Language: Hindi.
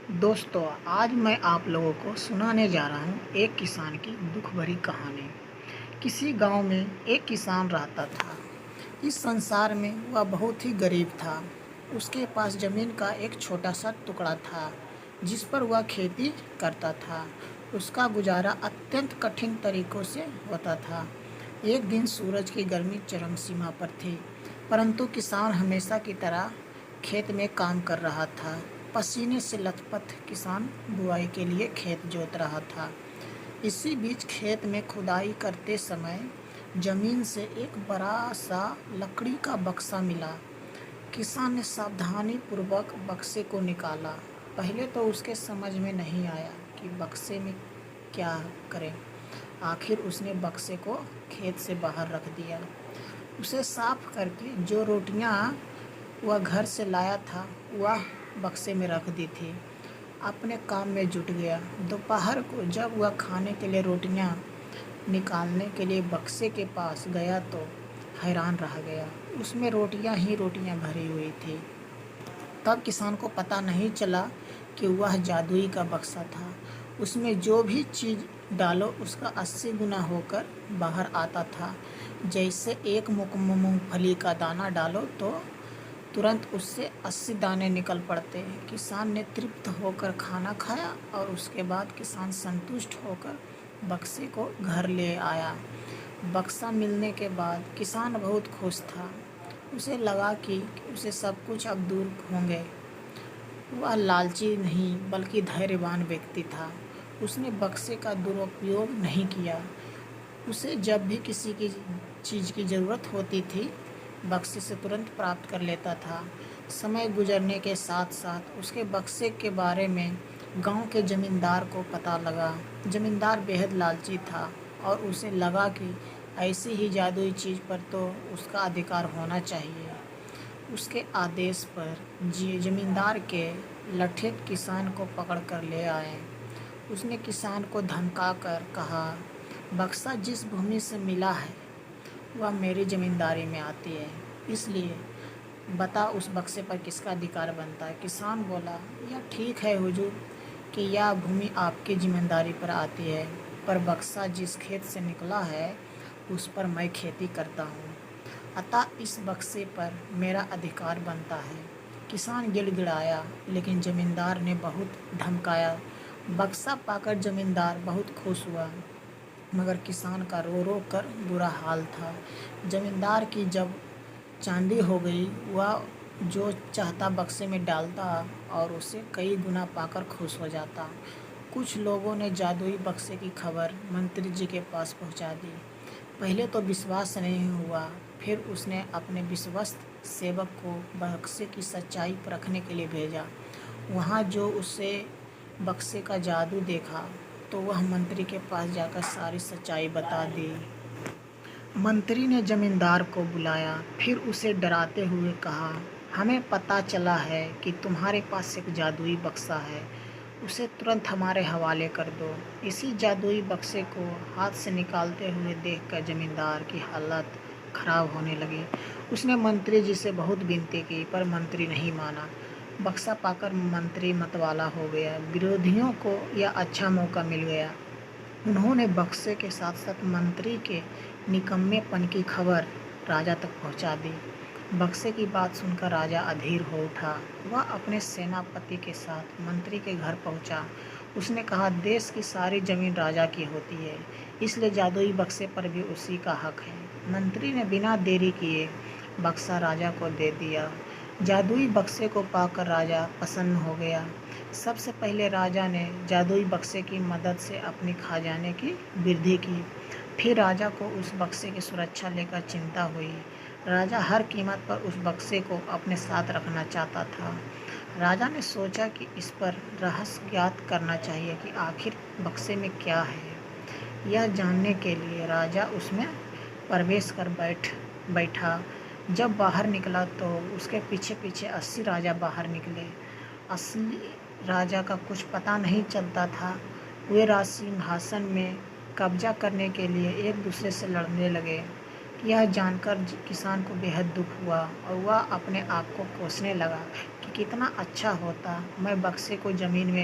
दोस्तों, आज मैं आप लोगों को सुनाने जा रहा हूँ एक किसान की दुख भरी कहानी। किसी गांव में एक किसान रहता था। इस संसार में वह बहुत ही गरीब था। उसके पास जमीन का एक छोटा सा टुकड़ा था जिस पर वह खेती करता था। उसका गुजारा अत्यंत कठिन तरीकों से होता था। एक दिन सूरज की गर्मी चरम सीमा पर थी, परंतु किसान हमेशा की तरह खेत में काम कर रहा था। पसीने से लथपथ किसान बुआई के लिए खेत जोत रहा था। इसी बीच खेत में खुदाई करते समय जमीन से एक बड़ा सा लकड़ी का बक्सा मिला। किसान ने सावधानी पूर्वक बक्से को निकाला। पहले तो उसके समझ में नहीं आया कि बक्से में क्या करें। आखिर उसने बक्से को खेत से बाहर रख दिया। उसे साफ करके जो रोटियां वह घर से लाया था वह बक्से में रख दी थी। अपने काम में जुट गया। दोपहर को जब वह खाने के लिए रोटियां निकालने के लिए बक्से के पास गया तो हैरान रह गया। उसमें रोटियां ही रोटियां भरी हुई थी। तब किसान को पता नहीं चला कि वह जादुई का बक्सा था। उसमें जो भी चीज़ डालो उसका 80 गुना होकर बाहर आता था। जैसे एक मूंगफली का दाना डालो तो तुरंत उससे 80 दाने निकल पड़ते। किसान ने तृप्त होकर खाना खाया और उसके बाद किसान संतुष्ट होकर बक्से को घर ले आया। बक्सा मिलने के बाद किसान बहुत खुश था। उसे लगा कि उसे सब कुछ अब दूर होंगे। वह लालची नहीं बल्कि धैर्यवान व्यक्ति था। उसने बक्से का दुरुपयोग नहीं किया। उसे जब भी किसी की चीज़ की ज़रूरत होती थी बक्से से तुरंत प्राप्त कर लेता था। समय गुजरने के साथ साथ उसके बक्से के बारे में गांव के ज़मींदार को पता लगा। ज़मींदार बेहद लालची था और उसे लगा कि ऐसी ही जादुई चीज़ पर तो उसका अधिकार होना चाहिए। उसके आदेश पर ज़मींदार के लठेत किसान को पकड़ कर ले आए। उसने किसान को धमकाकर कहा, बक्सा जिस भूमि से मिला है वह मेरी ज़मींदारी में आती है, इसलिए बता उस बक्से पर किसका अधिकार बनता है। किसान बोला, यह ठीक है हुजूर कि यह भूमि आपकी ज़िम्मेदारी पर आती है, पर बक्सा जिस खेत से निकला है उस पर मैं खेती करता हूँ, अतः इस बक्से पर मेरा अधिकार बनता है। किसान गिड़गिड़ाया, लेकिन ज़मींदार ने बहुत धमकाया। बक्सा पाकर ज़मींदार बहुत खुश हुआ, मगर किसान का रो रो कर बुरा हाल था। ज़मींदार की जब चांदी हो गई, वह जो चाहता बक्से में डालता और उसे कई गुना पाकर खुश हो जाता। कुछ लोगों ने जादुई बक्से की खबर मंत्री जी के पास पहुंचा दी। पहले तो विश्वास नहीं हुआ, फिर उसने अपने विश्वस्त सेवक को बक्से की सच्चाई परखने के लिए भेजा। वहाँ जो उसे बक्से का जादू देखा तो वह मंत्री के पास जाकर सारी सच्चाई बता दी। मंत्री ने जमींदार को बुलाया, फिर उसे डराते हुए कहा, हमें पता चला है कि तुम्हारे पास एक जादुई बक्सा है, उसे तुरंत हमारे हवाले कर दो। इसी जादुई बक्से को हाथ से निकालते हुए देखकर जमींदार की हालत खराब होने लगी। उसने मंत्री जी से बहुत विनती की, पर मंत्री नहीं माना। बक्सा पाकर मंत्री मतवाला हो गया। विरोधियों को यह अच्छा मौका मिल गया। उन्होंने बक्से के साथ साथ मंत्री के निकम्मेपन की खबर राजा तक पहुंचा दी। बक्से की बात सुनकर राजा अधीर हो उठा। वह अपने सेनापति के साथ मंत्री के घर पहुंचा। उसने कहा, देश की सारी जमीन राजा की होती है, इसलिए जादुई बक्से पर भी उसी का हक है। मंत्री ने बिना देरी किए बक्सा राजा को दे दिया। जादुई बक्से को पाकर राजा प्रसन्न हो गया। सबसे पहले राजा ने जादुई बक्से की मदद से अपनी खजाने की वृद्धि की। फिर राजा को उस बक्से की सुरक्षा लेकर चिंता हुई। राजा हर कीमत पर उस बक्से को अपने साथ रखना चाहता था। राजा ने सोचा कि इस पर रहस्य ज्ञात करना चाहिए कि आखिर बक्से में क्या है। यह जानने के लिए राजा उसमें प्रवेश कर बैठा। जब बाहर निकला तो उसके पीछे पीछे 80 राजा बाहर निकले। असली राजा का कुछ पता नहीं चलता था। वे राज सिंहासन में कब्जा करने के लिए एक दूसरे से लड़ने लगे। यह जानकर किसान को बेहद दुख हुआ और वह अपने आप को कोसने लगा कि कितना अच्छा होता मैं बक्से को ज़मीन में